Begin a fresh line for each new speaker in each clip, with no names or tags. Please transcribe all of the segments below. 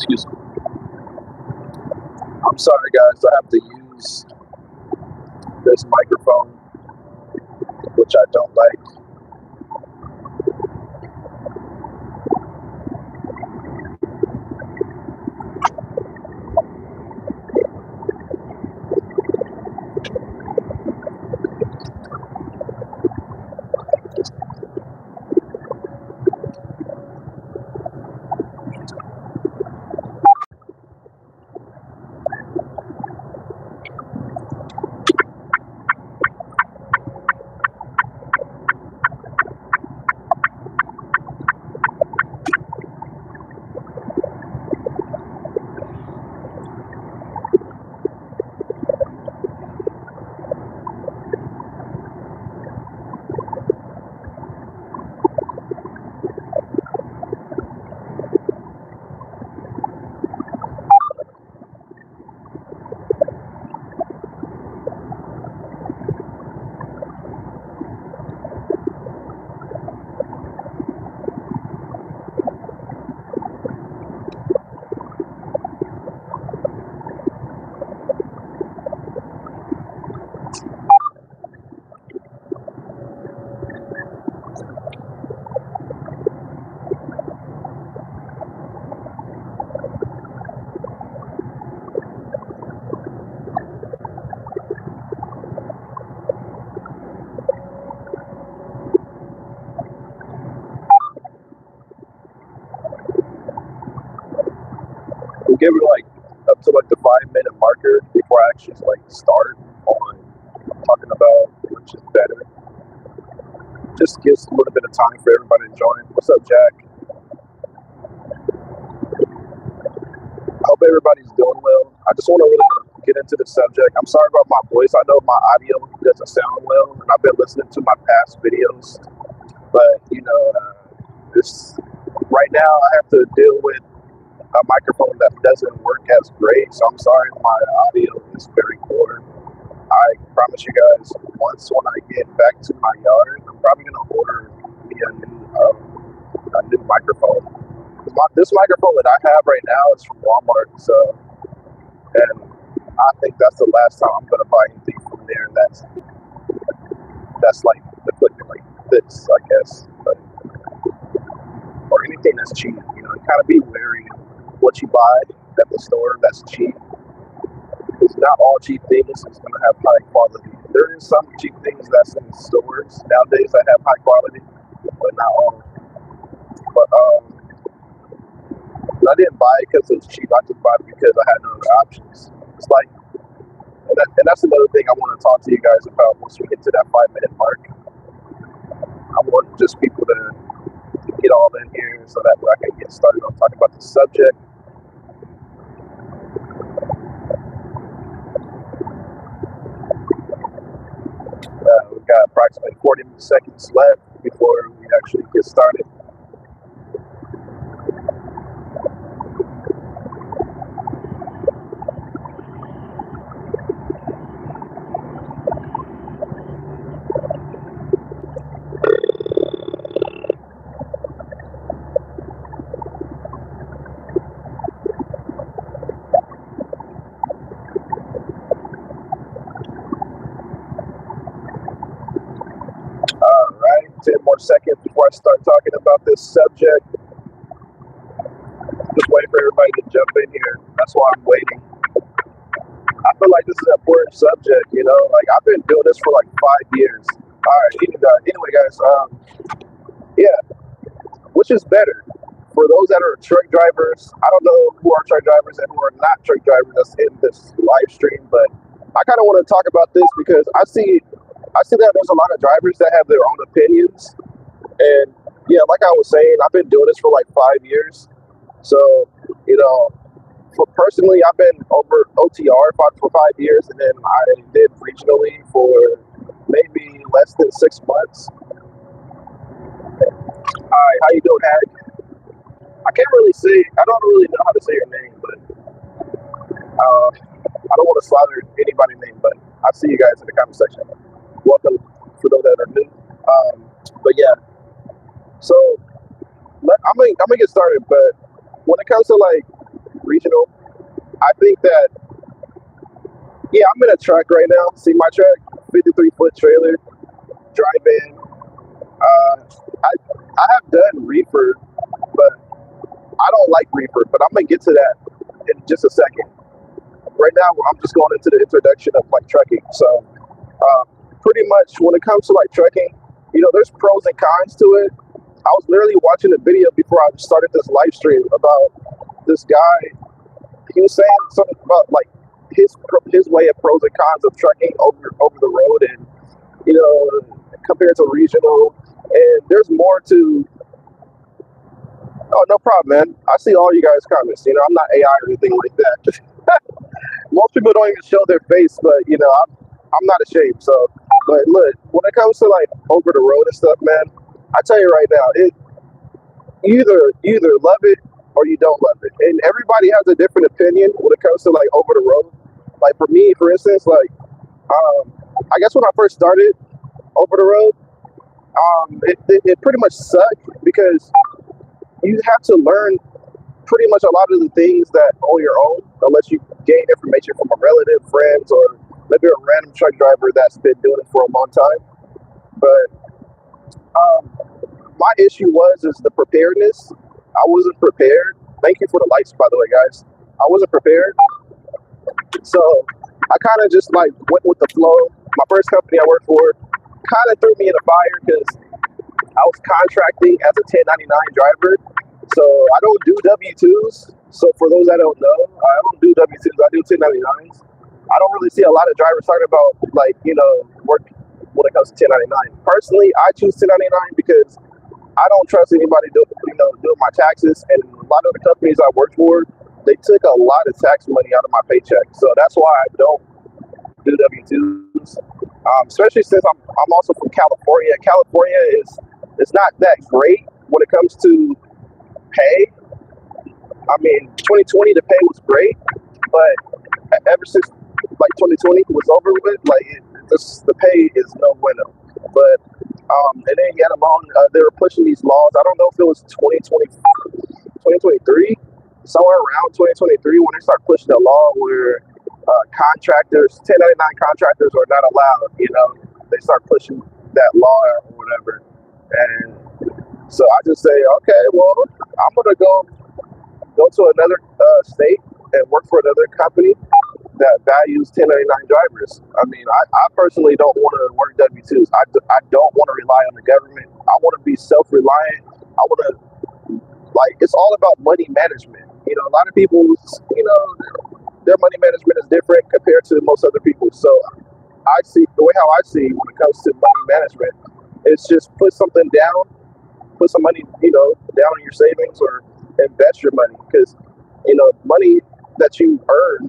Excuse me. I'm sorry, guys. I have to use this microphone, which I don't like. We'll give it like up to like the 5-minute marker before I actually like start on talking about which is better. Just gives a little bit of time for everybody to join. What's up, Jack? I hope everybody's doing well. I just want to really get into the subject. I'm sorry about my voice. I know my audio doesn't sound well, and I've been listening to my past videos, but this right now I have to deal with a microphone that doesn't work as great, so I'm sorry if my audio is very poor. I promise you guys, once when I get back to my yard, I'm probably gonna order me a new microphone. This microphone that I have right now is from Walmart, so, and I think that's the last time I'm gonna buy anything from there that's like equipment like this, I guess, but, or anything that's cheap. You kind of be wary of what you buy at the store that's cheap. Because not all cheap things is going to have high quality. There is some cheap things that's in stores nowadays that have high quality, but not all. But I didn't buy it because it was cheap. I just bought it because I had no other options. It's like, and that's another thing I want to talk to you guys about once we get to that 5-minute mark. I want just people to get all in here so that way I can get started on talking about the subject. We've got approximately 40 seconds left before we actually get started. All right, 10 more seconds before I start talking about this subject. Just waiting for everybody to jump in here. That's why I'm waiting. I feel like this is an important subject, like I've been doing this for like 5 years. All right, anyway, guys, which is better? For those that are truck drivers, I don't know who are truck drivers and who are not truck drivers that's in this live stream, but I kind of want to talk about this because I see that there's a lot of drivers that have their own opinions. And yeah, like I was saying, I've been doing this for like 5 years. So, personally, I've been over OTR for 5 years, and then I did regionally for maybe less than 6 months. Hi, how you doing, Hag? I don't really know how to say your name, but I don't want to slaughter anybody's name, but I see you guys in the comment section. Welcome for those that are new. But yeah, so I'm gonna get started. But when it comes to like regional. I think that, yeah, I'm in a truck right now. See my truck, 53-foot trailer, drive-in. I have done reefer, but I don't like reefer. But I'm gonna get to that in just a second. Right now, I'm just going into the introduction of like trucking. So, pretty much when it comes to like trucking, there's pros and cons to it. I was literally watching a video before I started this live stream about this guy. He was saying something about like his way of pros and cons of trucking over the road, and compared to regional. And there's more to. Oh, no problem, man. I see all you guys' comments. I'm not AI or anything like that. Most people don't even show their face, but I'm not ashamed. So, but look, when it comes to like over the road and stuff, man, I tell you right now, you either love it or you don't love it, and everybody has a different opinion when it comes to like over the road. Like for me, for instance, like I guess when I first started over the road, it pretty much sucked because you have to learn pretty much a lot of the things that on your own, unless you gain information from a relative, friends, or maybe a random truck driver that's been doing it for a long time. But my issue is the preparedness. I wasn't prepared. Thank you for the likes, by the way, guys. I wasn't prepared. So I kind of just like went with the flow. My first company I worked for kind of threw me in the fire because I was contracting as a 1099 driver. So I don't do W-2s. So for those that don't know, I don't do W-2s. I do 1099s. I don't really see a lot of drivers talking about like, work when it comes to 1099. Personally, I choose 1099 because I don't trust anybody doing my taxes. And a lot of the companies I worked for, they took a lot of tax money out of my paycheck. So that's why I don't do W-2s. Especially since I'm also from California. California it's not that great when it comes to pay. I mean, 2020 the pay was great, but ever since like 2020 was over with, like the pay is no bueno. But and then yet alone, they were pushing these laws. I don't know if it was 2023, somewhere around 2023 when they start pushing a law where contractors, 1099 contractors are not allowed. They start pushing that law or whatever. And so I just say, okay, well, I'm gonna go to another state and work for another company that values 1099 drivers. I mean, I personally don't want to work W-2s. I don't want to rely on the government. I want to be self-reliant. I want to, like, it's all about money management. A lot of people, their money management is different compared to most other people. So I see the way how I see when it comes to money management, it's just put something down, put some money, down in your savings or invest your money because, money that you earn,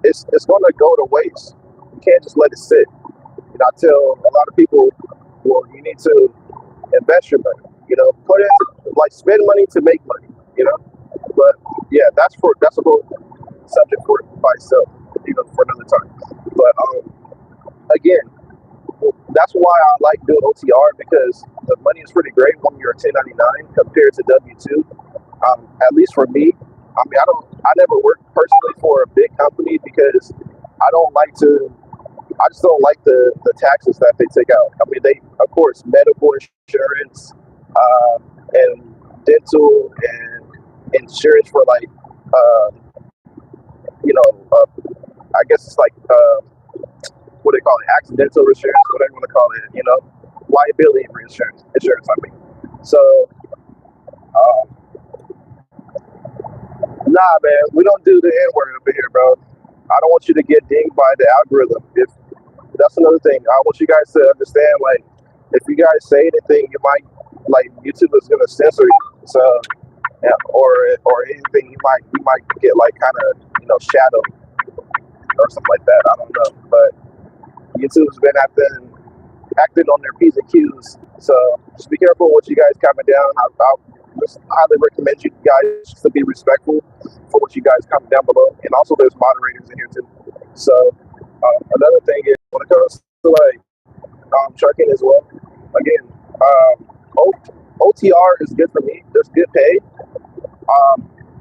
it's going to go to waste. You can't just let it sit. I tell a lot of people, well, you need to invest your money. Put it like spend money to make money. But yeah, that's a whole subject for myself. For another time. But again, that's why I like doing OTR because the money is pretty great when you're a 1099 compared to W-2. At least for me. I mean, I never worked personally for a big company because I just don't like the taxes that they take out. I mean, they, of course, medical insurance, and dental and insurance for like, I guess it's like, what they call it, accidental insurance, whatever you want to call it, liability insurance, I mean. So, nah, man, we don't do the N-word over here, bro. I don't want you to get dinged by the algorithm. If that's another thing, I want you guys to understand, like, if you guys say anything, you might, like, YouTube is gonna censor you. So, yeah, or anything, you might get like kind of shadowed or something like that. I don't know, but YouTube's been acting on their P's and Q's. So just be careful what you guys comment down. I'll just highly recommend you guys to be respectful for what you guys comment down below. And also there's moderators in here too. So another thing is when it comes to like trucking as well, again, OTR is good for me. There's good pay.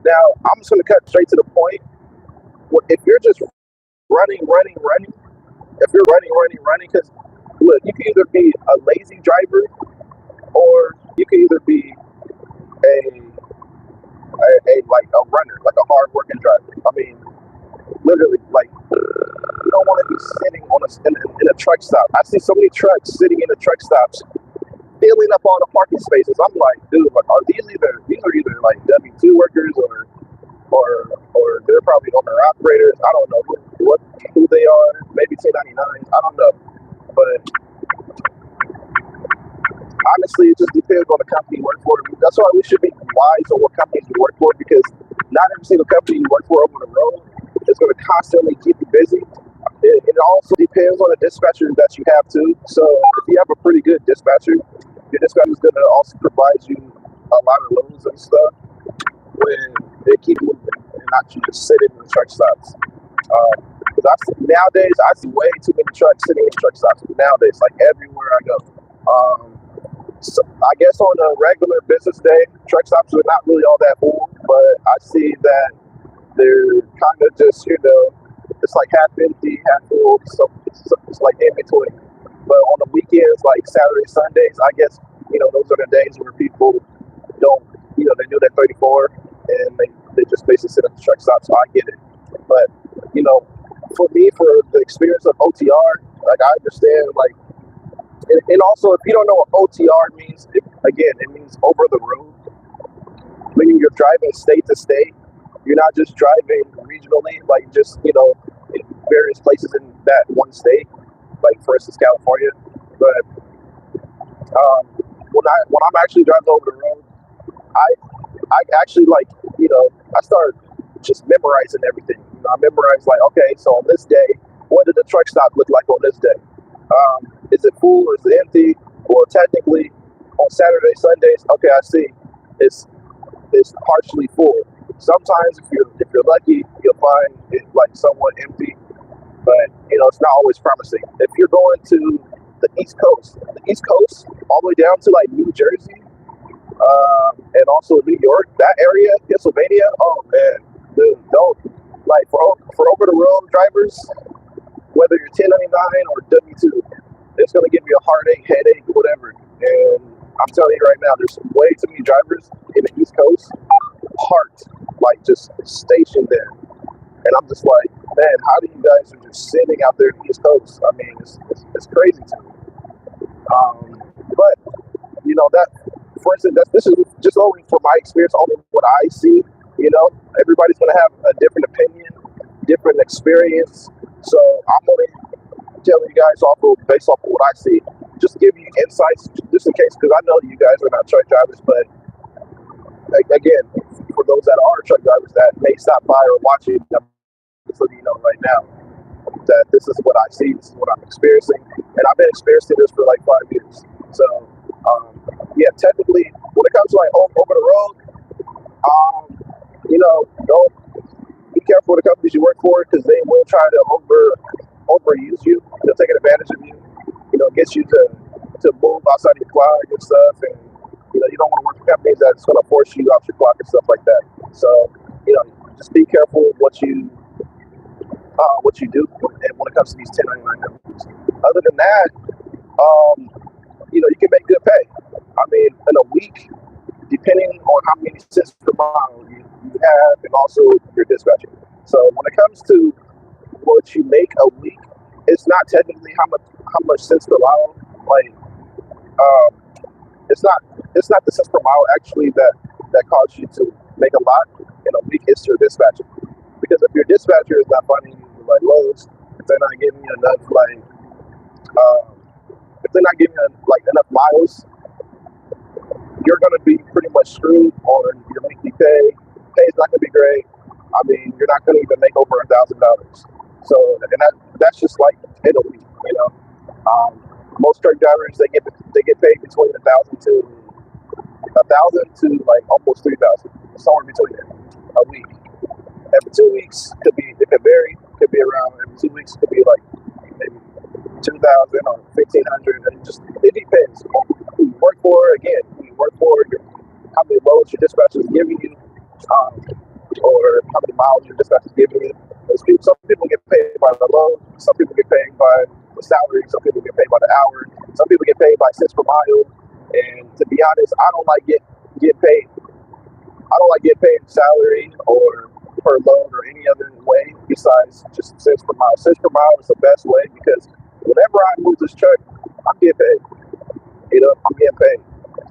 Now, I'm just going to cut straight to the point. If you're just running, if you're running, because look, you can either be a lazy driver or you can either be a like a runner, like a hard working driver. I mean, literally, like you don't want to be sitting on in a truck stop. I see so many trucks sitting in the truck stops, filling up all the parking spaces. I'm like, dude, like, are these are either like W-2 workers or they're probably owner operators. I don't know who they are. Maybe 1099s. I don't know, but honestly, it just depends on the company you work for. That's why we should be wise on what companies you work for, because not every single company you work for over the road is going to constantly keep you busy. It also depends on the dispatcher that you have too. So if you have a pretty good dispatcher, your dispatcher is going to also provide you a lot of loads and stuff when they keep moving and not you just sitting in the truck stops. Because nowadays I see way too many trucks sitting in truck stops nowadays, like everywhere I go. So I guess on a regular business day, truck stops are not really all that full, but I see that they're kind of just, it's like half empty, half full, so it's like in between. But on the weekends, like Saturday, Sundays, I guess, those are the days where people don't, they do their 34 and they just basically sit at the truck stop, so I get it. But, for me, for the experience of OTR, like I understand, like, and also, if you don't know what OTR means, it means over the road. Meaning you're driving state to state. You're not just driving regionally, like just, in various places in that one state, like for instance, California. But when I'm actually driving over the road, I actually I start just memorizing everything. I memorize like, okay, so on this day, what did the truck stop look like on this day? Is it full or is it empty? Well, technically, on Saturday, Sundays, okay, I see, it's partially full. Sometimes, if you're lucky, you'll find it like somewhat empty, but it's not always promising. If you're going to the East Coast, all the way down to like New Jersey, and also New York, that area, Pennsylvania, oh man, dude, don't like for over the road drivers, whether you're 1099 or W-2, it's going to give you a heartache, headache, whatever. And I'm telling you right now, there's way too many drivers in the East Coast parked, like just stationed there. And I'm just like, man, how do you guys are just sitting out there in the East Coast? I mean, it's crazy to me. But, that, for instance, this is just only from my experience, only what I see. Everybody's going to have a different opinion, different experience. So I'm only telling you guys based off of what I see, just to give you insights, just in case, because I know you guys are not truck drivers, but again, for those that are truck drivers that may stop by or watch it, I'm just letting you know right now that this is what I see, this is what I'm experiencing, and I've been experiencing this for like 5 years. So, yeah, technically, when it comes to like over the road, don't be careful with the companies you work for, because they will try to overuse you. They'll take advantage of you. Get you to move outside of your clock and stuff, and you don't want to work for companies that's going to force you off your clock and stuff like that. So just be careful with what you do when it comes to these 1099 companies. Other than that, you can make good pay. I mean, in a week, depending on how many cents per mile you have, and also your dispatcher. So when it comes to what you make a week, it's not technically how much cents per mile. Like, it's not the cents per mile actually that causes you to make a lot in a week. It's your dispatcher, because if your dispatcher is not finding you like loads, if they're not giving you enough if they're not giving you like enough miles, you're going to be pretty much screwed on your weekly pay. Pay's not going to be great. I mean, you're not going to even make over $1,000. So, and that's just like in a week, most truck drivers, they get paid between $1,000 to like almost $3,000, somewhere between there a week. Every 2 weeks it could vary. Could be around every 2 weeks. Could be like maybe 2,000 or 1,500, and it depends on who you work for. Again, who you work for, how many loads your dispatcher is giving you. or how many miles your dispatch is giving you. Some people get paid by the load, some people get paid by the salary, some people get paid by the hour, some people get paid by cents per mile. And to be honest, I don't like get paid. I don't like getting paid salary or per load or any other way besides just cents per mile. Cents per mile is the best way because whenever I move this truck, I'm getting paid. I'm getting paid.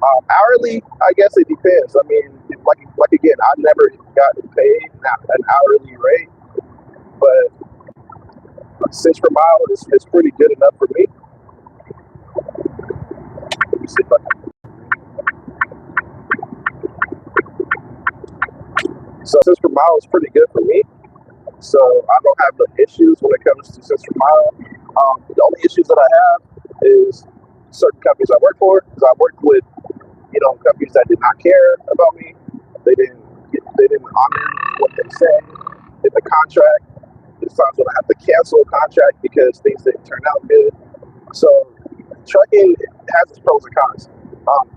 Hourly, I guess it depends. I mean, like again, I never got paid an hourly rate, but cents per mile is pretty good enough for me. Let me see if I can. So cents per mile is pretty good for me. So I don't have no issues when it comes to cents per mile. The only issues that I have is certain companies I work for, because I worked with companies that did not care about me. They didn't honor what they said in the contract. There's times when I have to cancel a contract because things didn't turn out good. So trucking has its pros and cons.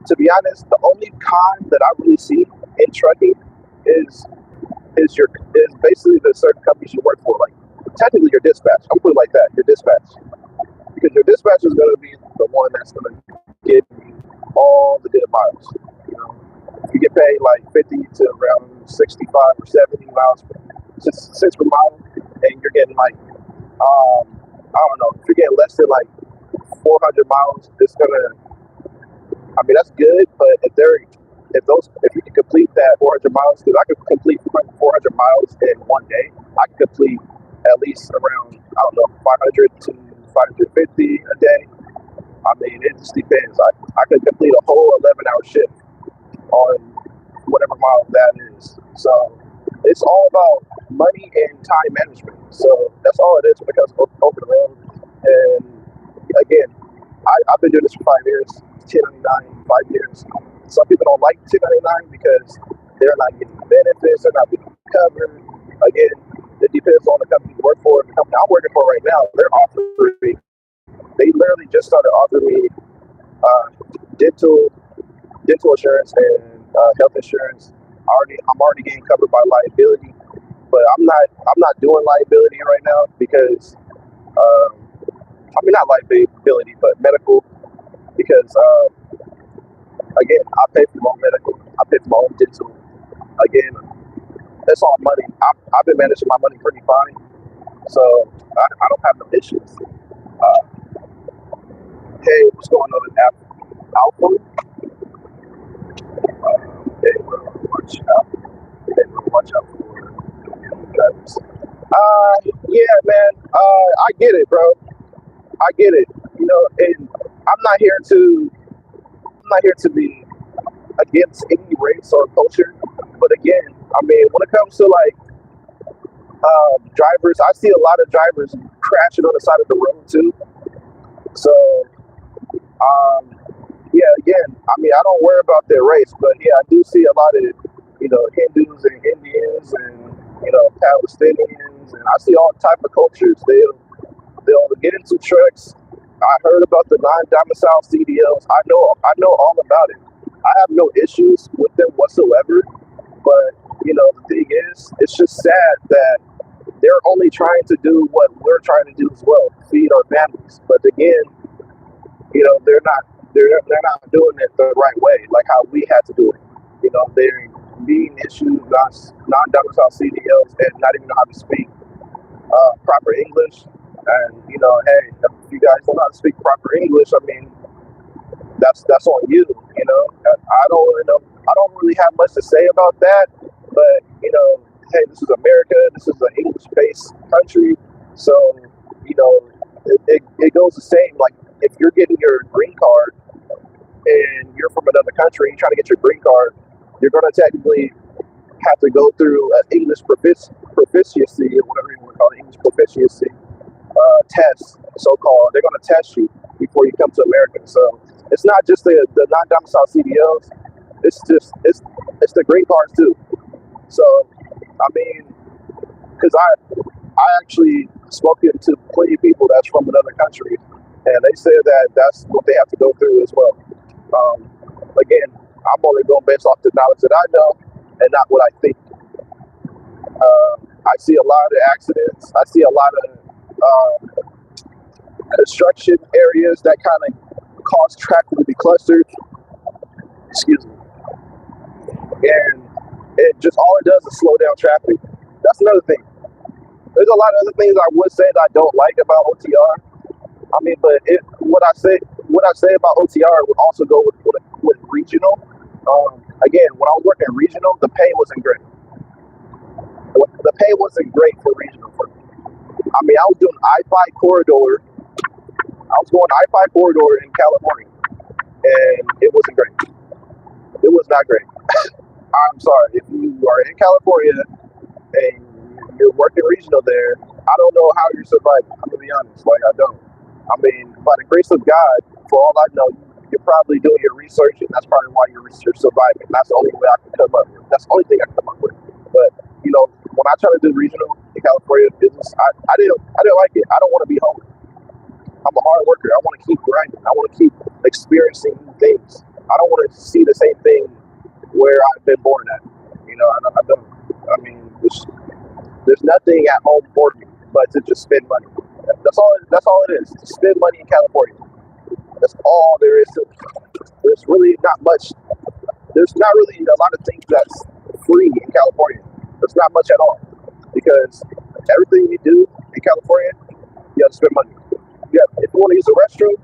To be honest, the only con that I really see in trucking is basically the certain companies you work for. Like technically your dispatch. I'm putting it like that, your dispatch. Because your dispatch is gonna be the one that's gonna give you all the good miles. You get paid like 50 to around 65 or 70 miles cents per mile, and you're getting like I don't know, if you're getting less than like 400 miles, it's gonna, that's good, but if you can complete that 400 miles, because I could complete 400 miles in one day, I could complete at least around, 500 to 550 a day. It just depends. I could complete a whole 11-hour shift on whatever mile that is. So it's all about money and time management. So that's all it is when it comes to over the road. And again, I've been doing this for 5 years, 1099, 5 years. Some people don't like 1099 because they're not getting benefits, they're not being covered. Again, it depends on the company you work for. The company I'm working for right now, they literally just started offering me dental insurance and health insurance. I'm already getting covered by liability, but I'm not doing liability right now because not liability, but medical, because again, I pay for my own medical, I pay for my own dental. Again, that's all money. I've been managing my money pretty fine, so I don't have no issues. Hey, what's going on in Alpha? Hey, bro, watch out. Hey, bro, watch out for drivers. Yeah, man. I get it, bro. I get it. And I'm not here to be against any race or culture. But again, when it comes to like drivers, I see a lot of drivers crashing on the side of the road too. So, yeah, again, I don't worry about their race, but yeah, I do see a lot of, Hindus and Indians and, Palestinians, and I see all type of cultures. They'll get into trucks. I heard about the non-domicile CDLs. I know all about it. I have no issues with them whatsoever. But, the thing is, it's just sad that they're only trying to do what we're trying to do as well, feed our families. But again, they're not doing it the right way, like how we had to do it. They're being issued non-domicile CDLs and not even know how to speak proper English. And hey, if you guys don't know how to speak proper English, that's on you. I don't really have much to say about that. But hey, this is America. This is an English-based country, so it goes the same. Like if you're getting your green card and you're from another country and you're trying to get your green card, you're going to technically have to go through an English proficiency, or whatever you want to call it, English proficiency test, so-called. They're going to test you before you come to America. So it's not just the non-domicile CDLs. It's the green cards too. So because I actually spoken to plenty of people that's from another country, and they said that that's what they have to go through as well. Again, I'm only going based off the knowledge that I know and not what I think. I see a lot of accidents. I see a lot of construction areas that kind of cause traffic to be clustered. Excuse me. And it just all it does is slow down traffic. That's another thing. There's a lot of other things I would say that I don't like about OTR. I mean, but what I say about OTR would also go with regional. Again, when I was working regional, the pay wasn't great. The pay wasn't great for regional for me. I mean, I was doing I-5 corridor. I was going I-5 corridor in California, and it wasn't great. It was not great. I'm sorry. If you are in California and you're working regional there, I don't know how you're surviving. I'm going to be honest. Like, I don't. I mean, by the grace of God, for all I know, you're probably doing your research, and that's probably why you're surviving. That's the only way I can come up with. That's the only thing I can come up with. But, you know, when I try to do regional in California business, I didn't like it. I don't want to be home. I'm a hard worker. I want to keep grinding. I want to keep experiencing new things. I don't want to see the same thing where I've been born at. You know, I don't. I mean, there's nothing at home for me but to just spend money. That's all it is. To spend money in California. That's all there is to it. There's really not much. There's not really a lot of things that's free in California. There's not much at all. Because everything you do in California, you have to spend money. Yeah, if you want to use a restroom,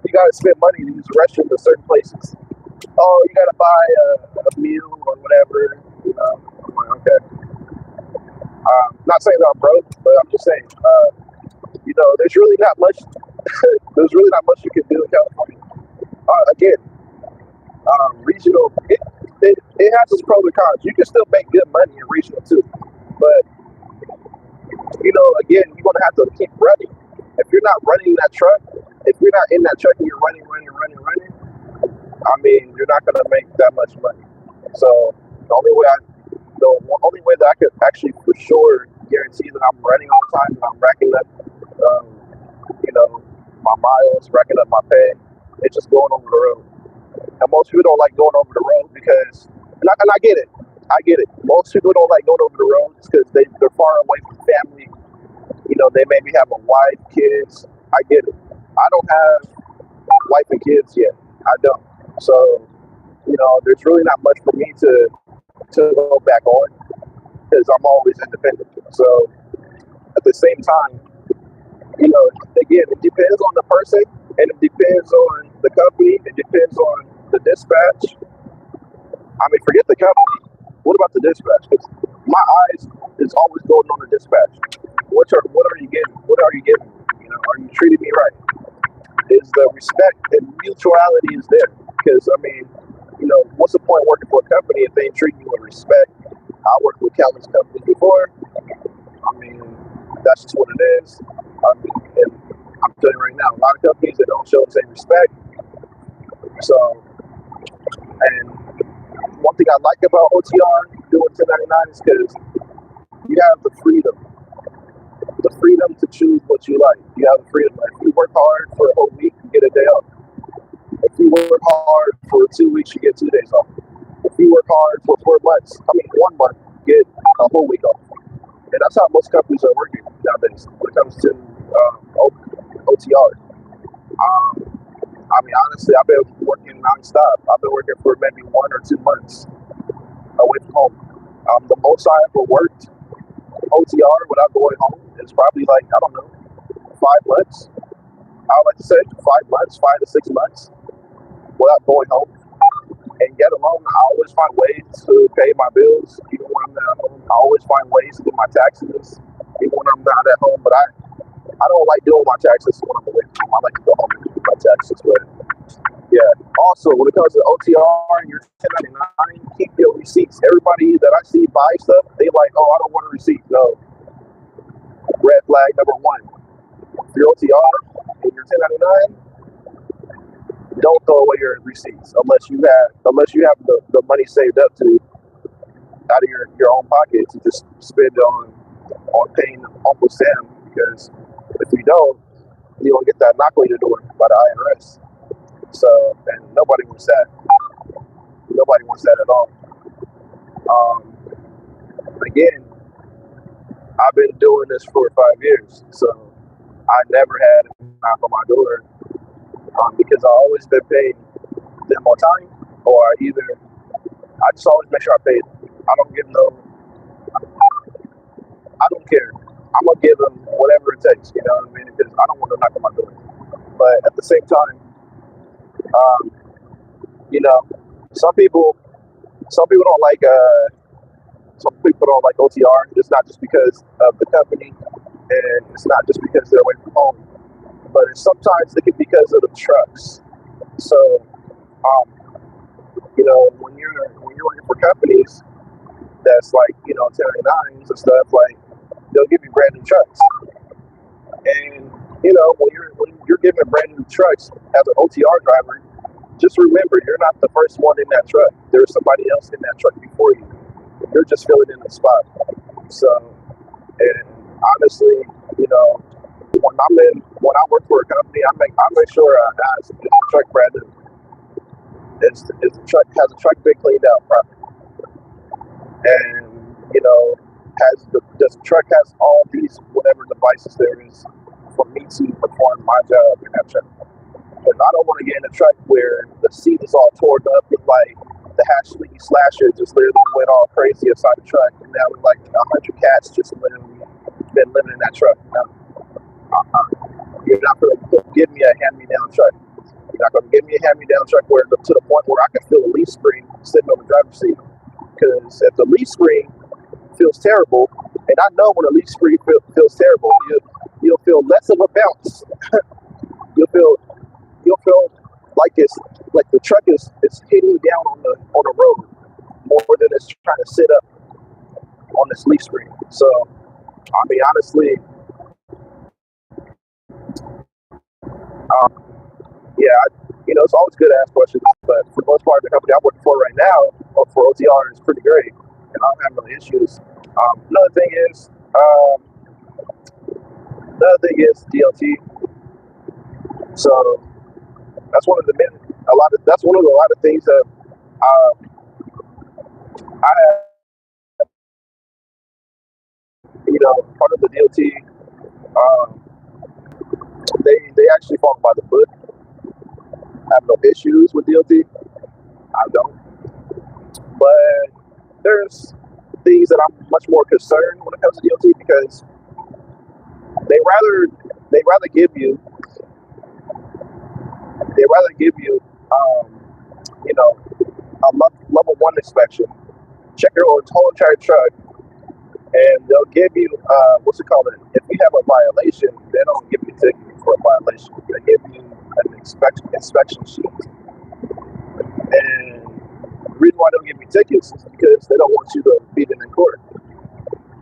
you got to spend money to use the restroom in certain places. Oh, you got to buy a meal or whatever. You know, I'm like, okay. Not saying that I'm broke, but I'm just saying, you know, there's really not much. There's really not much you can do in California. Again, regional, it has its pros and cons. You can still make good money in regional too, but you know, again, you're gonna have to keep running. If you're not running that truck, if you're not in that truck and you're running, I mean, you're not gonna make that much money. So the only way that I could actually for sure guarantee that I'm running all the time and I'm racking up, you know, my miles, racking up my pay, it's just going over the road. And most people don't like going over the road because, and I get it. Most people don't like going over the road because they're far away from family. You know, they maybe have a wife, kids. I get it. I don't have wife and kids yet. I don't. So, you know, there's really not much for me to go back on because I'm always independent. So at the same time, you know, again, it depends on the person and it depends on the company. It depends on the dispatch. I mean, forget the company. What about the dispatch? Because my eyes is always going on the dispatch. What are you getting? What are you getting? You know, are you treating me right? Is the respect and mutuality is there? Because I mean, you know, what's the point working for a company if they ain't treating you with respect? I worked with countless companies before. I mean, that's just what it is. I mean, and I'm telling you right now, a lot of companies that don't show the same respect. So, and one thing I like about OTR doing 1099 is because you have the freedom to choose what you like. You have the freedom. Like, if you work hard for a whole week, you get a day off. If you work hard for 2 weeks, you get 2 days off. If you work hard for 1 month, you get a whole week off. And that's how most companies are working nowadays when it comes to OTR. I mean, honestly, I've been working nonstop. I've been working for maybe 1 or 2 months away from home. The most I ever worked OTR without going home is probably like, I don't know, 5 months. I would like to say 5 months, 5 to 6 months without going home. And yet alone, I always find ways to pay my bills, even when I'm not at home. I always find ways to do my taxes, even when I'm not at home. But I don't like doing my taxes when I'm away from home. I like to go home and do my taxes. But yeah, also when it comes to OTR and your 1099, keep your receipts. Everybody that I see buy stuff, they like, oh, I don't want a receipt. No. Red flag number 1. If you're OTR and you're 1099, don't throw away your receipts unless you have the money saved up to out of your own pocket to just spend on paying Uncle Sam, because if you don't, you don't get that knock on your door by the IRS. So, and nobody wants that. Nobody wants that at all. Again, I've been doing this for 5 years, so I never had a knock on my door because I always been paid them on time, or either I just always make sure I pay them. I don't give no, I don't care. I'm gonna give them whatever it takes, you know what I mean? Because I don't want to knock on my door. But at the same time, um, you know, some people don't like OTR. It's not just because of the company, and it's not just because they're away from home, but it's sometimes it can be because of the trucks. So, when you're working for companies that's like 1099s and stuff, like they'll give you brand new trucks, and when you're given brand new trucks as an OTR driver, just remember you're not the first one in that truck. There's somebody else in that truck before you. You're just filling in the spot. So, and honestly, when I work for a company, I make sure I ask, is the truck brand new? Is the truck has the truck been cleaned out properly? And does the truck has all these whatever devices there is for me to perform my job in that truck? Because I don't want to get in a truck where the seat is all torn up and like the hash sleeve slasher just literally went all crazy inside the truck, and now with like 100 cats just literally been living in that truck. You're not going to give me a hand-me-down truck. You're not going to give me a hand-me-down truck to the point where I can feel a leaf spring sitting on the driver's seat. Because if the leaf spring feels terrible, and I know when a leaf spring feels terrible, you'll feel less of a bounce. you'll feel like the truck is hitting down on the road more than it's trying to sit up on this leaf spring. So, I mean, honestly, it's always good to ask questions, but for the most part, the company I'm working for right now, for OTR, is pretty great, and I don't have no issues. Another thing is DLT. So that's one of the a lot of things that I have. Part of the DLT, they actually follow by the book. I have no issues with DLT. I don't. But there's things that I'm much more concerned when it comes to DLT, because they rather give you a level 1 inspection, check your whole entire truck, and they'll give you if you have a violation, they don't give you a ticket for a violation. They give you an inspection sheet. And the reason why they don't give you tickets is because they don't want you to beat them in court.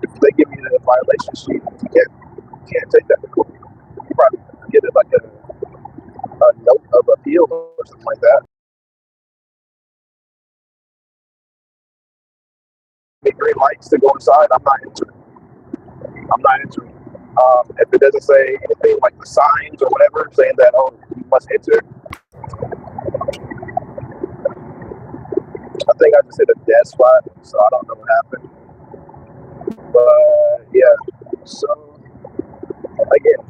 If they give you the violation sheet, you can't take that to court. You probably get it like a note of appeal or something like that. Green lights to go inside, I'm not entering. If it doesn't say anything like the signs or whatever saying that, you must enter, I think I just hit a dead spot, so I don't know what happened. But yeah, so again,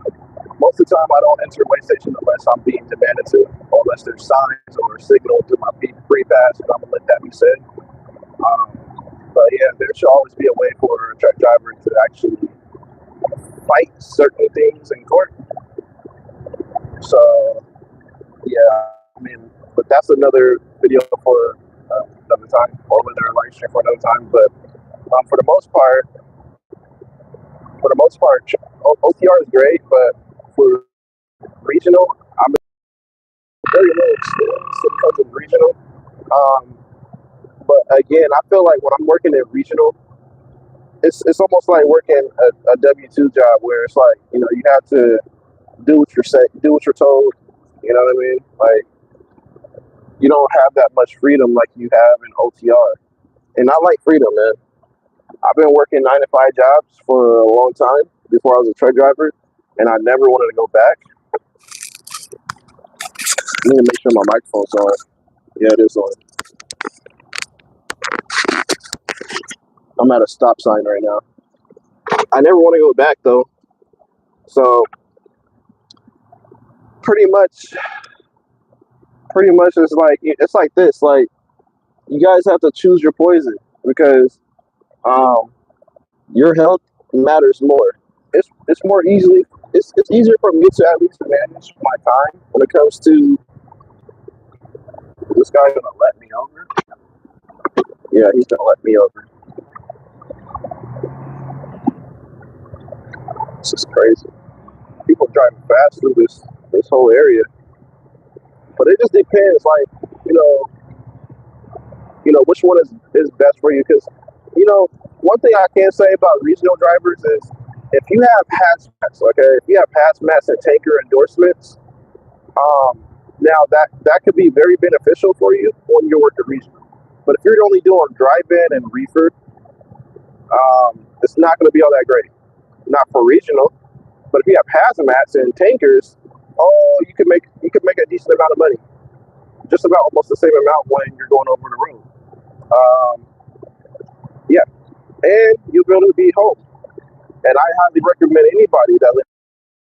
most of the time I don't enter a way station unless I'm being demanded to, or unless there's signs or a signal through my free pass, and I'm gonna let that be said. But yeah, there should always be a way for a truck driver to actually fight certain things in court. So yeah, I mean, but that's another video for another time, or another live stream for another time. But for the most part, OTR is great, but for regional, I'm very low experience when it comes to regional. But again, I feel like when I'm working in regional, it's almost like working a W-2 job, where it's like, you have to do what you're told. You know what I mean? Like, you don't have that much freedom like you have in OTR. And I like freedom, man. I've been working 9-to-5 jobs for a long time before I was a truck driver, and I never wanted to go back. I need to make sure my microphone's on. Yeah, it is on. I'm at a stop sign right now. I never want to go back though. So pretty much it's like this. Like you guys have to choose your poison because um, your health matters more. It's more easily it's easier for me to at least manage my time when it comes to this guy gonna let me over. Yeah, he's gonna let me over. This is crazy. People driving fast through this whole area, but it just depends. Like which one is best for you because one thing I can say about regional drivers is if you have hazmats, okay, if you have hazmats and tanker endorsements, now that could be very beneficial for you when you're working regional. But if you're only doing drive-in and reefer, it's not going to be all that great. Not for regional, but if you have hazmats and tankers, oh, you could make a decent amount of money, just about almost the same amount when you're going over the road. Yeah, and you'll be able to be home. And I highly recommend anybody that lives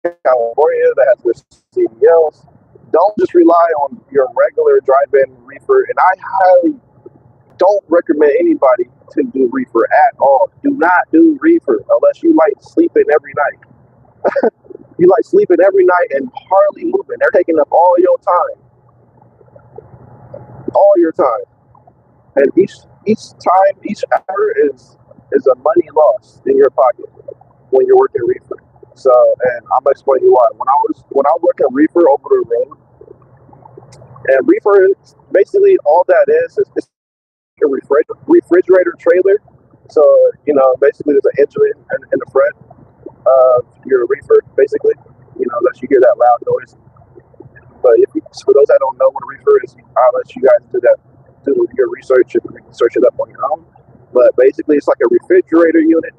in California that has their CDLs, don't just rely on your regular drive-in reefer. And I highly don't recommend anybody to do reefer at all. Do not do reefer unless you like sleeping every night. You like sleeping every night and hardly moving. They're taking up all your time. All your time. And each hour is a money loss in your pocket when you're working reefer. So, and I'm gonna explain you why. When I work at reefer over the road, and reefer basically all that is it's a refrigerator trailer. So basically there's an engine in the front of your reefer, basically. Lets you hear that loud noise. But for those that don't know what a reefer is, I'll let you guys do your research and search it up on your own. But basically, it's like a refrigerator unit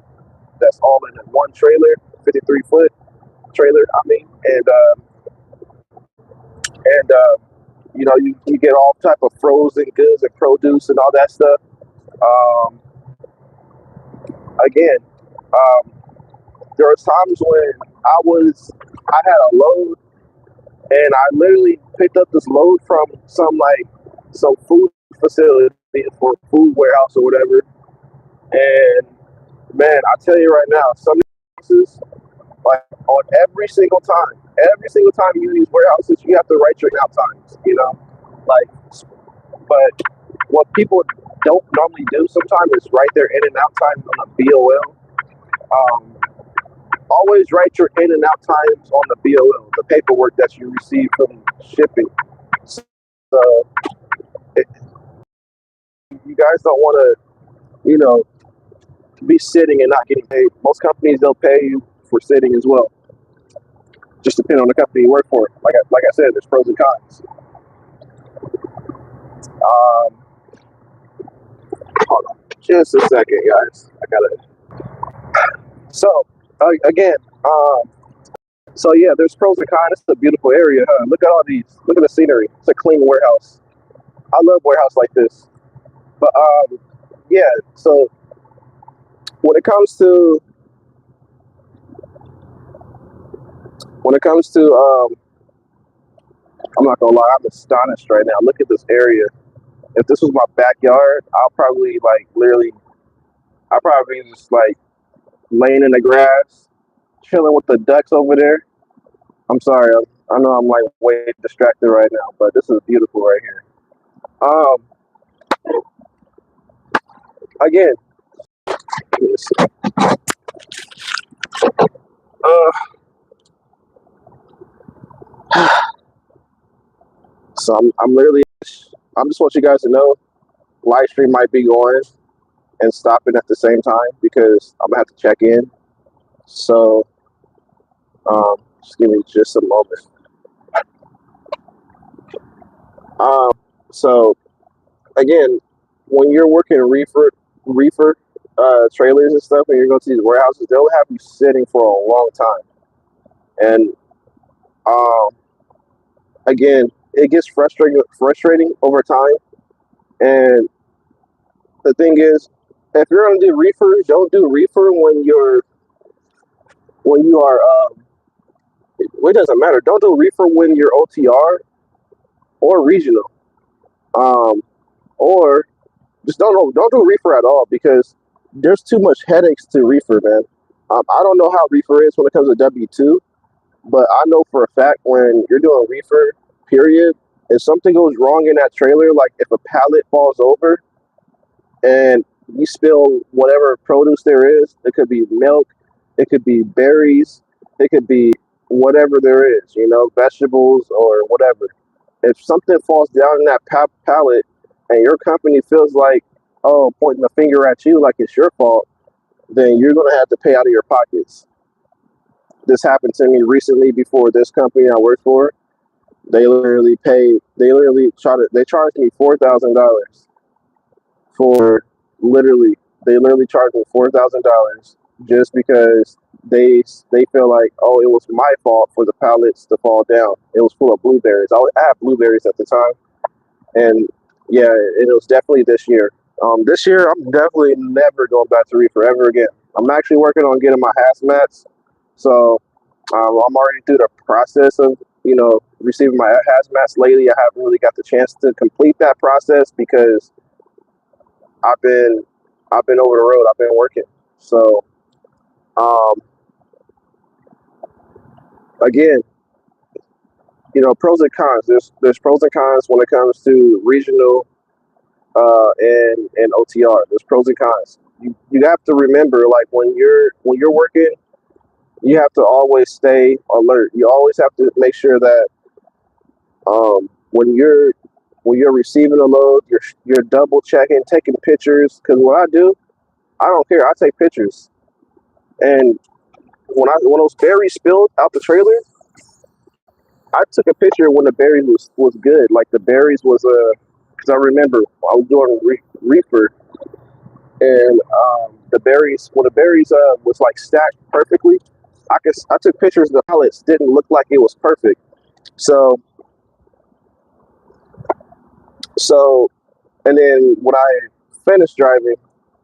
that's all in one trailer, 53-foot trailer. I mean, and you get all type of frozen goods and produce and all that stuff. Again, there were times when I had a load and I literally picked up this load from some food facility for food warehouse or whatever. And man, I tell you right now, some warehouses, like on every single time you use these warehouses, you have to write your out times, but what people don't normally do sometimes is write their in and out times on a BOL. Always write your in and out times on the BOL, the paperwork that you receive from shipping. So you guys don't want to, be sitting and not getting paid. Most companies don't pay you for sitting as well. Just depending on the company you work for. Like I said, there's pros and cons. Hold on, just a second, guys. I gotta. So again, so yeah, there's pros and cons. It's a beautiful area, huh? Look at all these. Look at the scenery. It's a clean warehouse. I love warehouse like this. But yeah. So when it comes to I'm not gonna lie, I'm astonished right now. Look at this area. If this was my backyard, I'll probably just laying in the grass, chilling with the ducks over there. I'm sorry, I know I'm way distracted right now, but this is beautiful right here. Again, so I'm just want you guys to know, live stream might be going and stopping at the same time because I'm gonna have to check in. So, just give me just a moment. So again, when you're working reefer trailers and stuff, and you're going to these warehouses, they'll have you sitting for a long time, and again, it gets frustrating over time. And the thing is, if you're gonna do reefer, don't do reefer when you are. It doesn't matter. Don't do reefer when you're OTR or regional. Um, or just don't do reefer at all because there's too much headaches to reefer, man. I don't know how reefer is when it comes to W-2, but I know for a fact when you're doing reefer, period, if something goes wrong in that trailer, like if a pallet falls over and you spill whatever produce there is, it could be milk, it could be berries, it could be whatever there is, vegetables or whatever. If something falls down in that pallet and your company feels like, oh, pointing the finger at you like it's your fault, then you're going to have to pay out of your pockets. This happened to me recently before this company I work for. They charged me $4,000 for literally, they literally charged me $4,000 just because they feel like, oh, it was my fault for the pallets to fall down. It was full of blueberries. I had blueberries at the time, and yeah, it was definitely this year. This year, I'm definitely never going back to reefer ever again. I'm actually working on getting my hazmats, so I'm already through the process of receiving my hazmats. Lately, I haven't really got the chance to complete that process because I've been over the road. I've been working. So um, again, pros and cons. There's pros and cons when it comes to regional and OTR. There's pros and cons. You have to remember, like when you're working, you have to always stay alert. You always have to make sure that when you're receiving a load, you're double checking, taking pictures. Because what I do, I don't care. I take pictures. And when those berries spilled out the trailer, I took a picture when the berries was good. Like the berries was because I remember I was doing reefer and the berries was like stacked perfectly. I took pictures. The pallets didn't look like it was perfect. So so and then when I finished driving,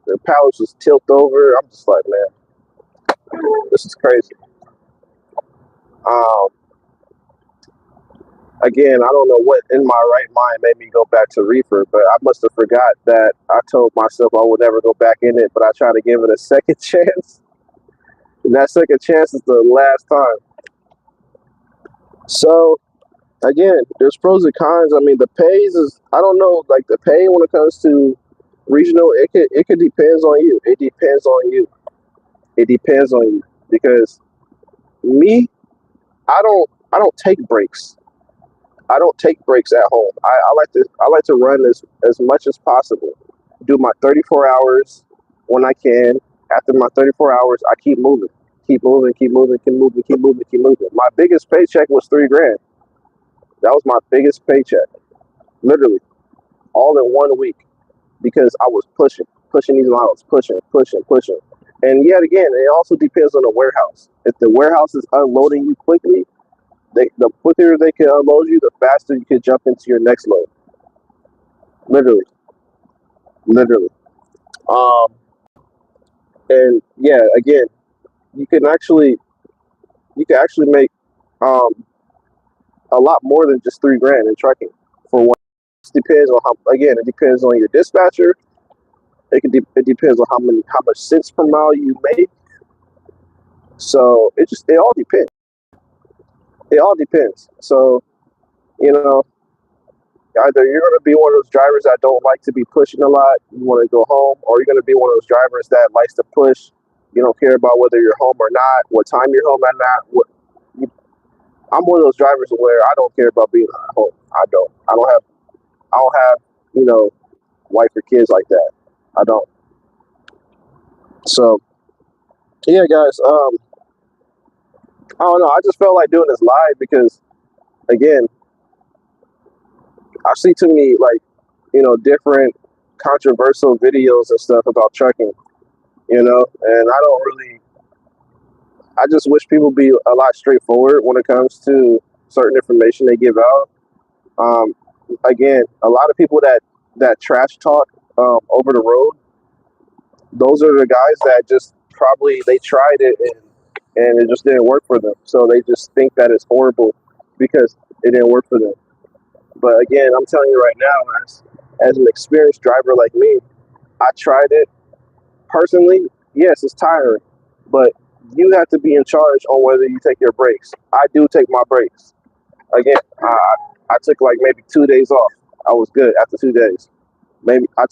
the pallets was tilted over. I'm just like, man, this is crazy. Um, Again, I don't know what in my right mind made me go back to reefer, but I must have forgot that I told myself I would never go back in it, but I tried to give it a second chance. And that second chance is the last time. So again, there's pros and cons. I mean, the pays is I don't know, like the pay when it comes to regional, it could depends on you. It depends on you. It depends on you because me, I don't take breaks. I don't take breaks at home. I like to run as much as possible. Do my 34 hours when I can. After my 34 hours, I keep moving, keep moving, keep moving, keep moving, keep moving, keep moving. My biggest paycheck was $3,000. That was my biggest paycheck, literally, all in 1 week because I was pushing these miles, pushing, pushing, pushing. And yet again, it also depends on the warehouse. If the warehouse is unloading you quickly, the quicker they can unload you, the faster you can jump into your next load. Literally, literally. Um, and yeah, again, you can actually make um a lot more than just $3,000 in trucking. For one, it depends on how. Again, it depends on your dispatcher. It depends on how much cents per mile you make. So it all depends. It all depends. So you know, either you're going to be one of those drivers that don't like to be pushing a lot, you want to go home, or you're going to be one of those drivers that likes to push. You don't care about whether you're home or not, what time you're home at not. I'm one of those drivers where I don't care about being at home. I don't. I don't have wife or kids like that. I don't. So yeah, guys. I don't know. I just felt like doing this live because again, I see too many different controversial videos and stuff about trucking. And I don't really. I just wish people be a lot straightforward when it comes to certain information they give out. Um, Again, a lot of people that trash talk over the road, those are the guys that just probably they tried it and it just didn't work for them. So they just think that it's horrible because it didn't work for them. But again, I'm telling you right now, as an experienced driver like me, I tried it personally. Yes, it's tiring, but you have to be in charge on whether you take your breaks. I do take my breaks. Again, I took like maybe 2 days off. I was good after 2 days. Maybe I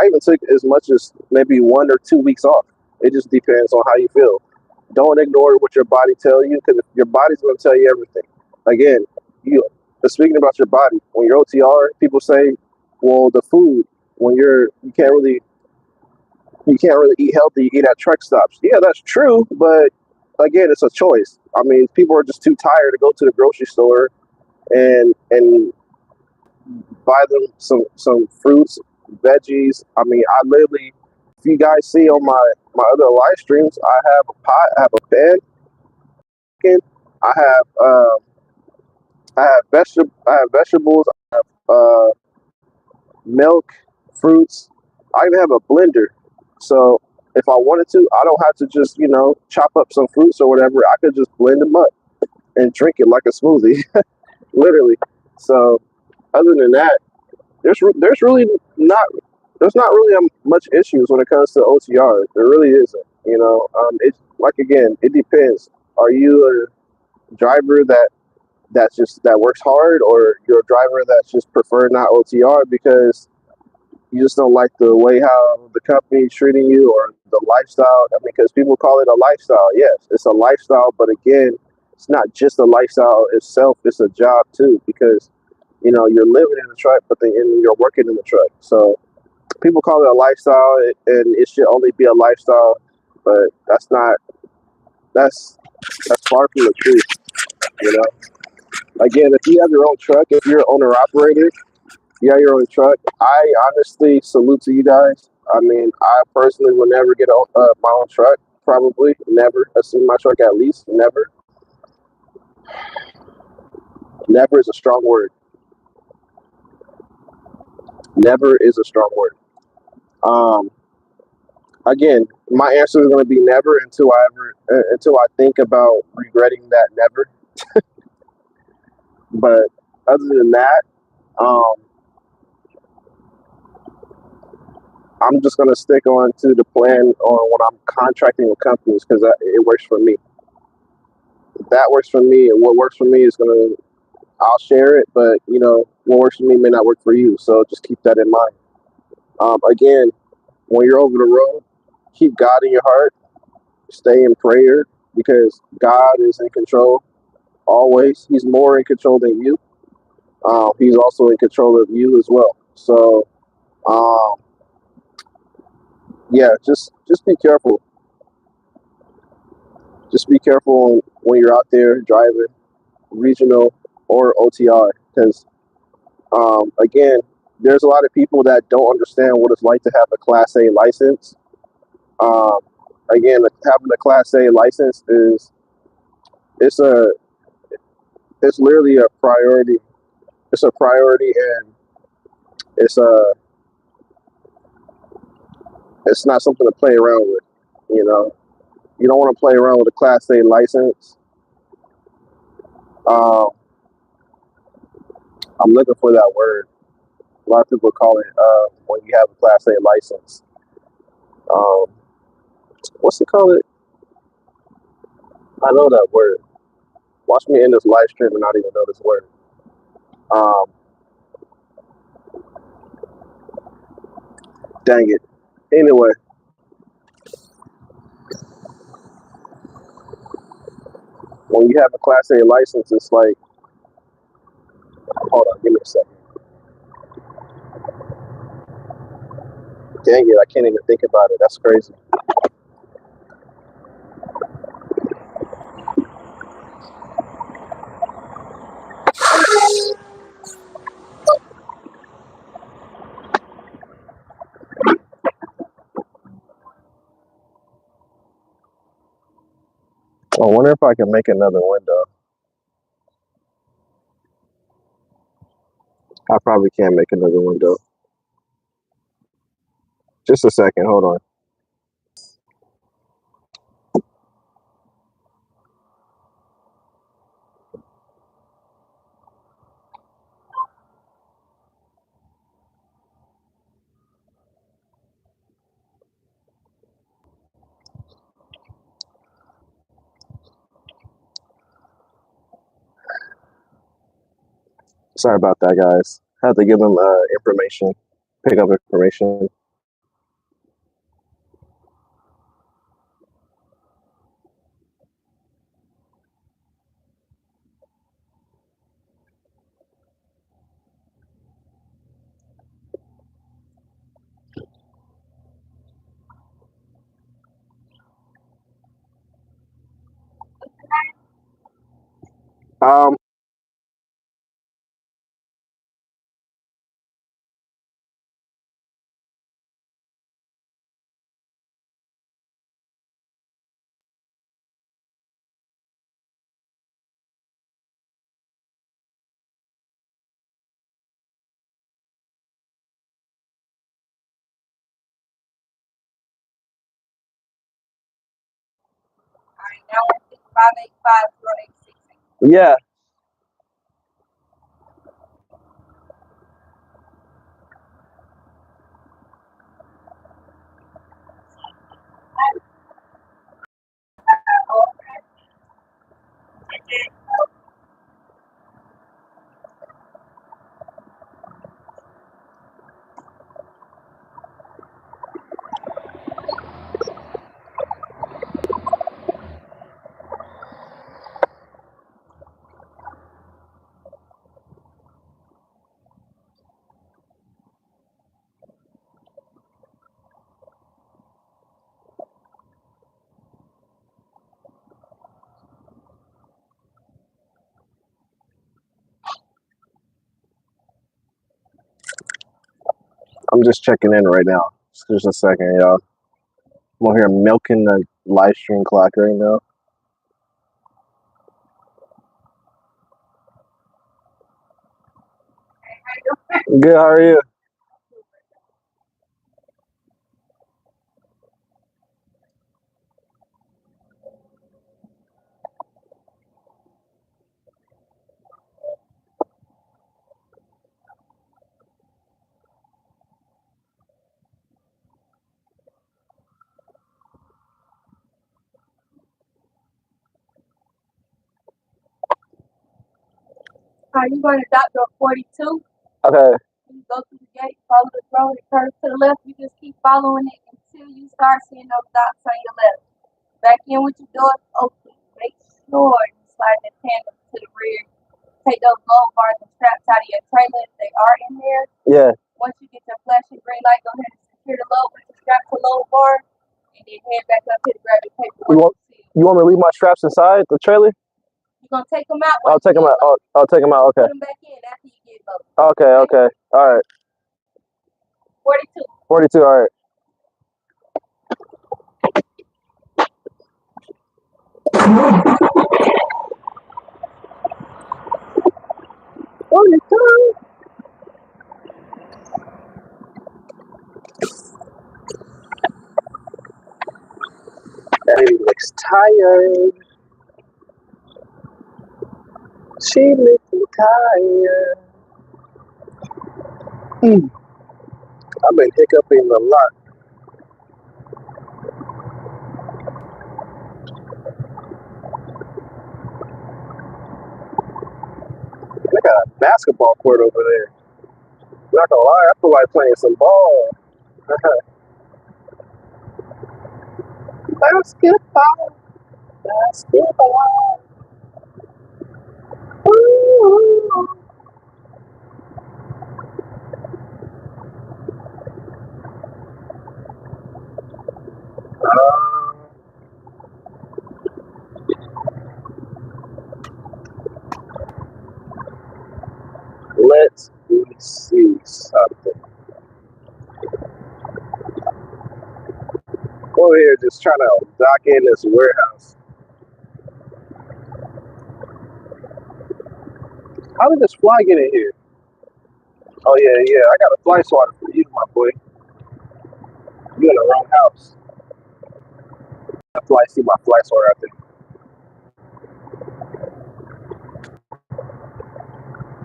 even took as much as maybe 1 or 2 weeks off. It just depends on how you feel. Don't ignore what your body tells you because your body's going to tell you everything. Again, you speaking about your body. When you're OTR, people say, "Well, the food when you can't really eat healthy. You eat at truck stops." Yeah, that's true, but again, it's a choice. I mean, people are just too tired to go to the grocery store and buy them some fruits, veggies. I mean, I literally, if you guys see on my other live streams, I have a pot, I have a pan, I have I have vegetables, uh, milk, fruits. I even have a blender. So if I wanted to, I don't have to just chop up some fruits or whatever. I could just blend them up and drink it like a smoothie, literally. So other than that, there's really not there's not really much issues when it comes to OTR. There really isn't. It's like again, it depends. Are you a driver that works hard, or you're a driver that's just prefer not OTR because you just don't like the way how the company's treating you or the lifestyle? I mean, because people call it a lifestyle. Yes, it's a lifestyle, but again, it's not just a lifestyle itself. It's a job too because you're living in the truck, but then you're working in the truck. So people call it a lifestyle, and it should only be a lifestyle, but that's not. That's far from the truth. You know. Again, if you have your own truck, if you're an owner operator, you have your own truck. I honestly salute to you guys. I mean, I personally will never get my own truck. Probably never. I've seen my truck at least. Never. Never is a strong word. Never is a strong word. Um, Again, my answer is going to be never until I think about regretting that never. But other than that, um, I'm just going to stick on to the plan on when I'm contracting with companies because it works for me. If that works for me, and what works for me is I'll share it, but what works for me may not work for you. So just keep that in mind. Again, when you're over the road, keep God in your heart, stay in prayer because God is in control always. He's more in control than you. He's also in control of you as well. So, um, yeah, just be careful. Just be careful when you're out there driving regional or OTR because, again, there's a lot of people that don't understand what it's like to have a Class A license. Um, Again, having a Class A license it's a it's literally a priority. It's a priority, and it's a it's not something to play around with. You know, you don't want to play around with a Class A license. Um, I'm looking for that word. A lot of people call it when you have a Class A license. Um, what's it called? I know that word. Watch me in this live stream and not even know this word. Um, Dang it. Anyway, when you have a Class A license, it's like, hold on, give me a second. Dang it, I can't even think about it. That's crazy. I wonder if I can make another window. I probably can't make another window. Just a second, hold on. Sorry about that, guys. Had to give them information, pick up information. Um, yeah. I'm just checking in right now. Just a second, y'all. I'm over here milking the live stream clock right now. Good, how are you?
You going to Doctor 42?
Okay.
You go through the gate, follow the road, it curves to the left. You just keep following it until you start seeing those dots on your left. Back in with your doors open. Make sure you slide the tandem to the rear. Take those low bars and straps out of your trailer if they are in there.
Yeah.
Once you get your flashing green light, go ahead and secure the load with the strap to low bar, and then head back up here to grab your paperwork.
You want me to leave my straps inside the trailer?
You're going to take them out.
I'll take them out. I'll take them out. Okay.
Put them back in after you get low.
Okay. Okay. All right.
42.
42. All right. That lady looks tired. She looks tired. I've been hiccuping a lot. They got a basketball court over there. Not gonna lie, I feel like playing some ball. Basketball. Basketball. Ooh. Let me see something. Over here just trying to dock in this warehouse. How did this fly get in here? Oh yeah, I got a fly swatter for you, my boy. You in the wrong house. That's why I see my fly swatter out there.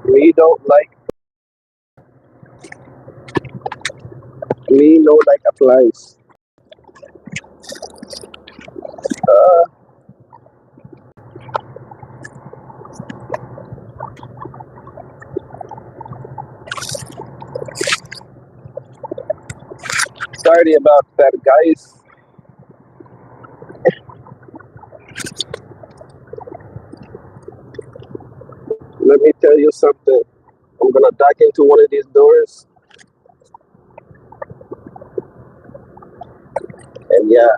Me don't like a flies. Sorry about that, guys. Let me tell you something. I'm gonna duck into one of these doors, and yeah,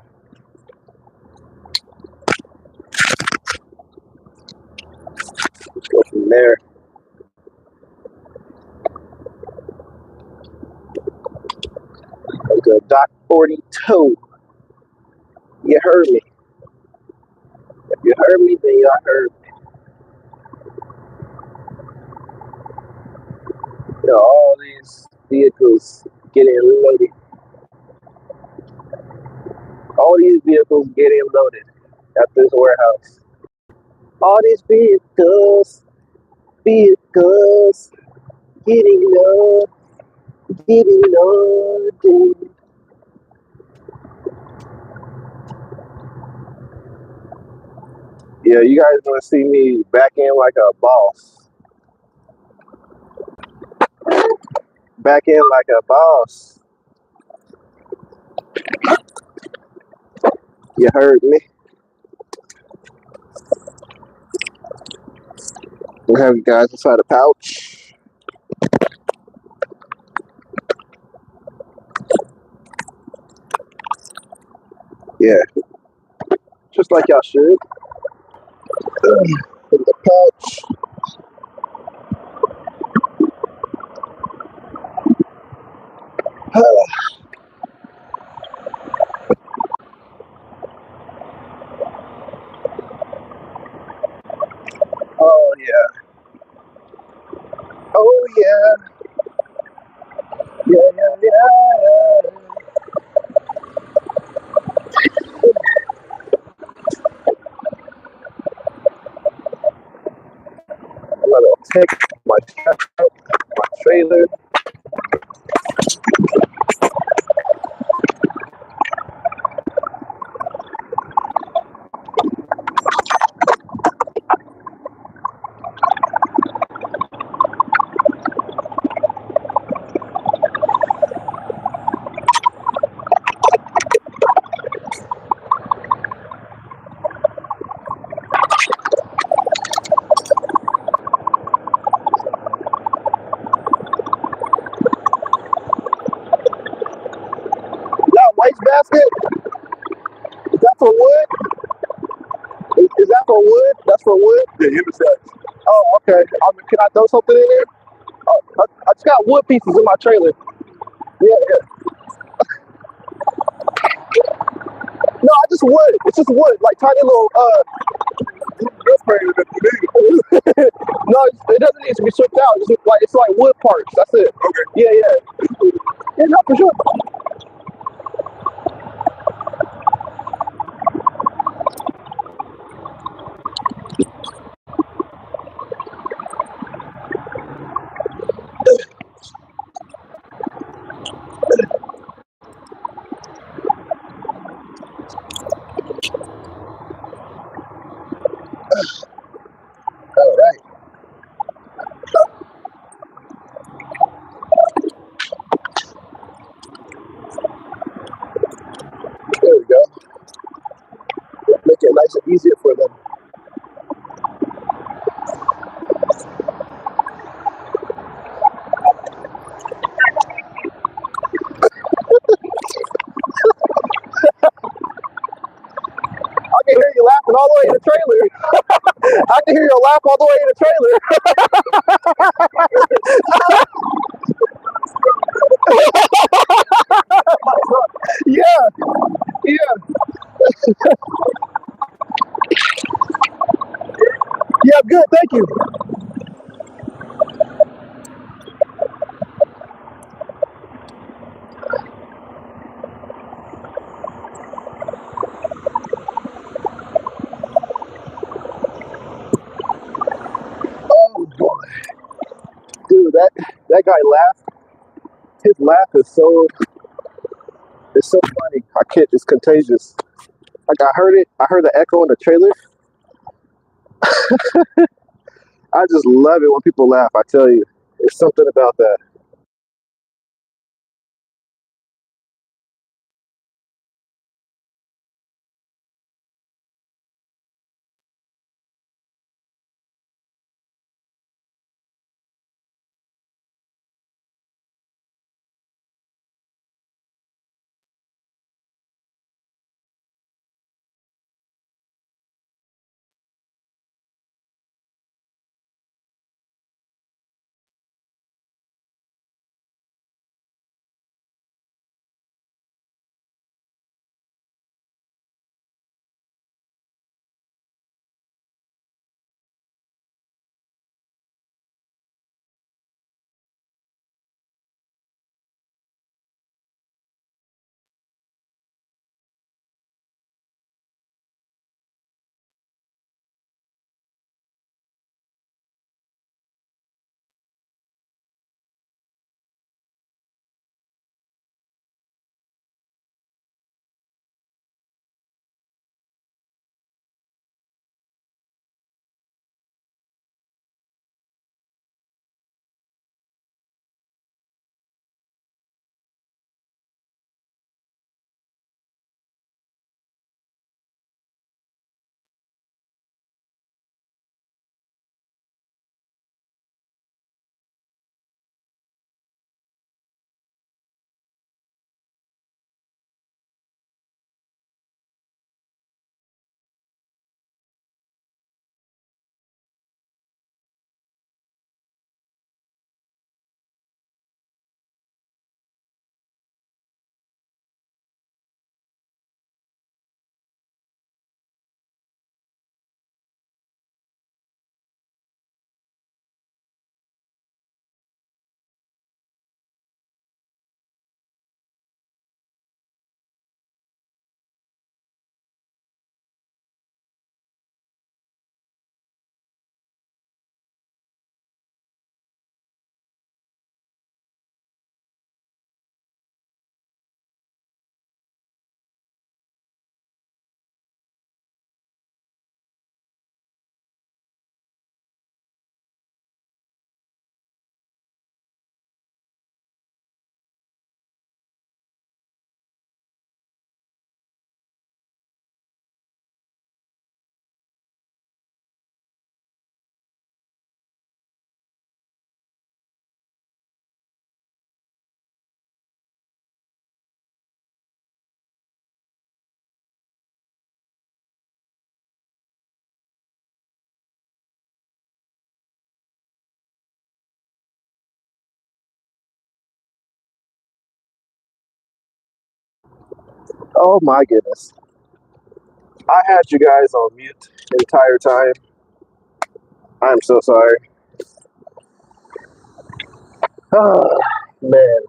go from there. I'm gonna dock 42. You heard me. If you heard me, then you heard me. You know, all these vehicles getting loaded. All these vehicles getting loaded at this warehouse. All these vehicles getting loaded. Yeah, you guys gonna see me back in like a boss. Back in like a boss. You heard me. We'll have you guys inside the pouch. Yeah, just like y'all should. In the pouch. Oh yeah. Oh yeah. Yeah. I'm gonna take my trailer. That waste basket? Is that for wood? Is that for wood? That's for wood? Yeah, unisex. Oh, okay. Can I throw something in there? I just got wood pieces in my trailer. Yeah. No, I just wood. It's just wood, like tiny little. That's crazy. No, it doesn't need to be stripped out. It's like wood parts. That's it. Okay. Yeah. Yeah, no, for sure. All right. There we go. Make it nice and easier for them. I can hear you laughing all the way in the trailer. I can hear you laugh all the way in the trailer. Yeah. Yeah, I'm good. Thank you. Oh boy, dude, that guy laughed. His laugh is so funny. I can't. It's contagious. Like I heard it. I heard the echo in the trailer. I just love it when people laugh. I tell you, it's something about that. Oh my goodness. I had you guys on mute the entire time. I'm so sorry. Oh, man.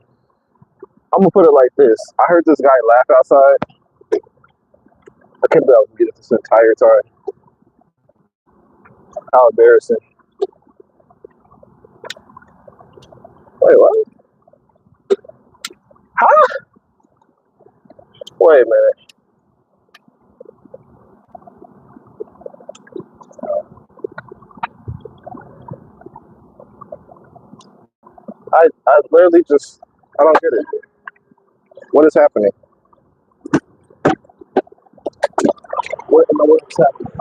I'm gonna put it like this. I heard this guy laugh outside. I can't believe I was muted this entire time. How embarrassing. Wait, what? Huh? Wait a minute. I literally just, I don't get it. What is happening? What in the world is happening?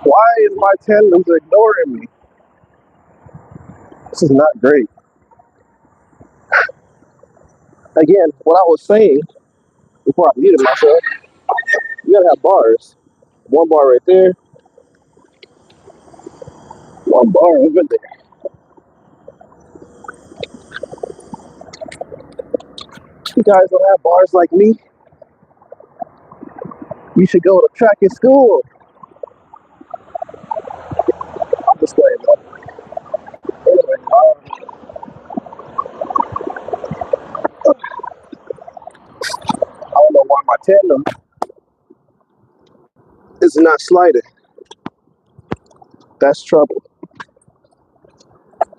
Why is my tandems ignoring me? This is not great. Again, what I was saying before I muted myself, you gotta have bars. One bar right there, one bar over there. You guys don't have bars like me. You should go to track and school. I'm just playing though. Anyway, I don't know why my tandem is not sliding. That's trouble.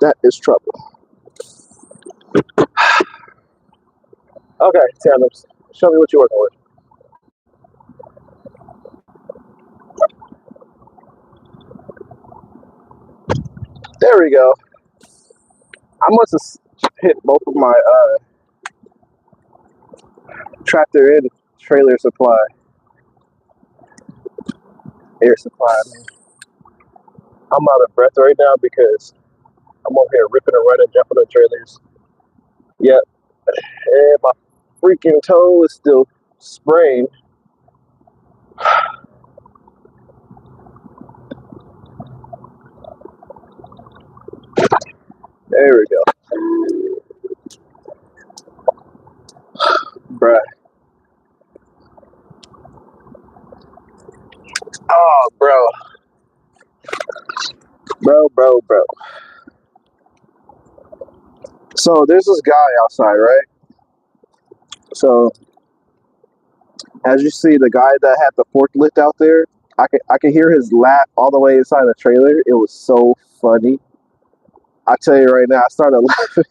That is trouble. Okay, tandems. Show me what you're working with. There we go. I must have hit both of my tractor in trailer supply, air supply. I mean, I'm out of breath right now because I'm over here ripping and running, jumping on trailers. Yep, and my freaking toe is still sprained. There we go. Bruh. Oh, bro. Bro. So there's this guy outside, right? So as you see, the guy that had the forklift out there, I could hear his laugh all the way inside the trailer. It was so funny. I tell you right now, I started laughing.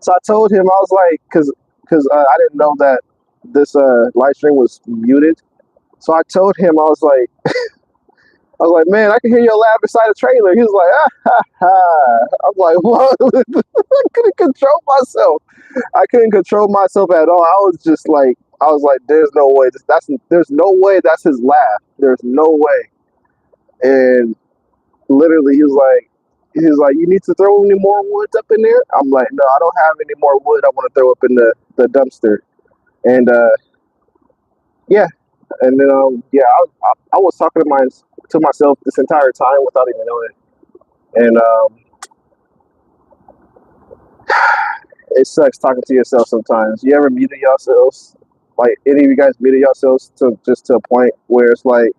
So I told him, I was like, because I didn't know that this live stream was muted. So I told him, man, I can hear your laugh inside the trailer. He was like, I'm like, what? I couldn't control myself. I couldn't control myself at all. I was like, there's no way. There's no way that's his laugh. There's no way. And literally, he was like, you need to throw any more wood up in there? I'm like, no, I don't have any more wood I want to throw up in the dumpster. And yeah, and then yeah, I was talking to myself this entire time without even knowing it. And it sucks talking to yourself sometimes. You ever muted yourselves? Like any of you guys muted yourselves to a point where it's like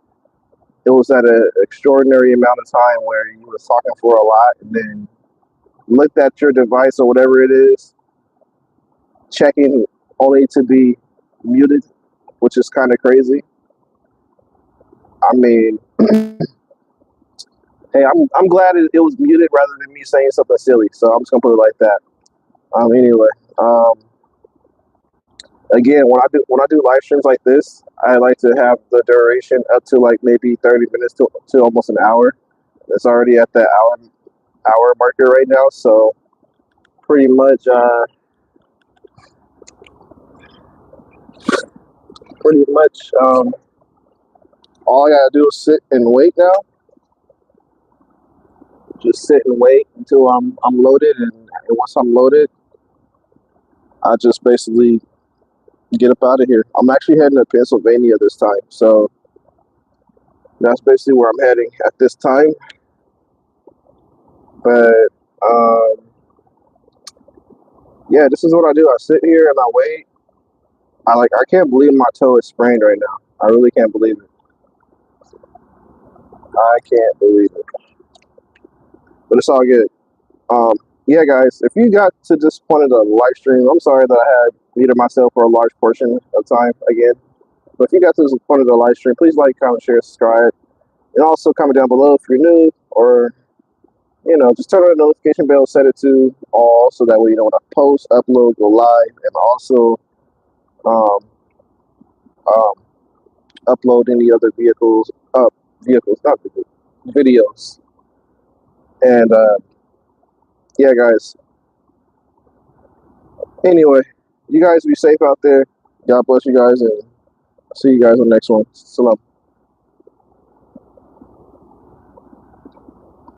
it was at an extraordinary amount of time where you was talking for a lot and then looked at your device or whatever it is, checking only to be muted, which is kind of crazy. I mean, hey, I'm glad it was muted rather than me saying something silly. So I'm just gonna put it like that. Anyway, again, when I do live streams like this, I like to have the duration up to like maybe 30 minutes to almost an hour. It's already at the hour marker right now, so pretty much all I gotta do is sit and wait now. Just sit and wait until I'm loaded, and once I'm loaded, I just basically get up out of here. I'm actually heading to Pennsylvania this time, so that's basically where I'm heading at this time. But yeah, this is what I do. I sit here and I wait. I can't believe my toe is sprained right now. I really can't believe it. I can't believe it. But it's all good. Um, yeah, guys, if you got to this point of the live stream, I'm sorry that I had muted myself for a large portion of time again. But if you got to this point of the live stream, please like, comment, share, subscribe, and also comment down below if you're new, or just turn on the notification bell, set it to all, so that way you know when I post, upload, go live, and also um, um, upload any other vehicles, not vehicles, videos. And yeah, guys. Anyway, you guys be safe out there. God bless you guys, and see you guys on the next one. Salam.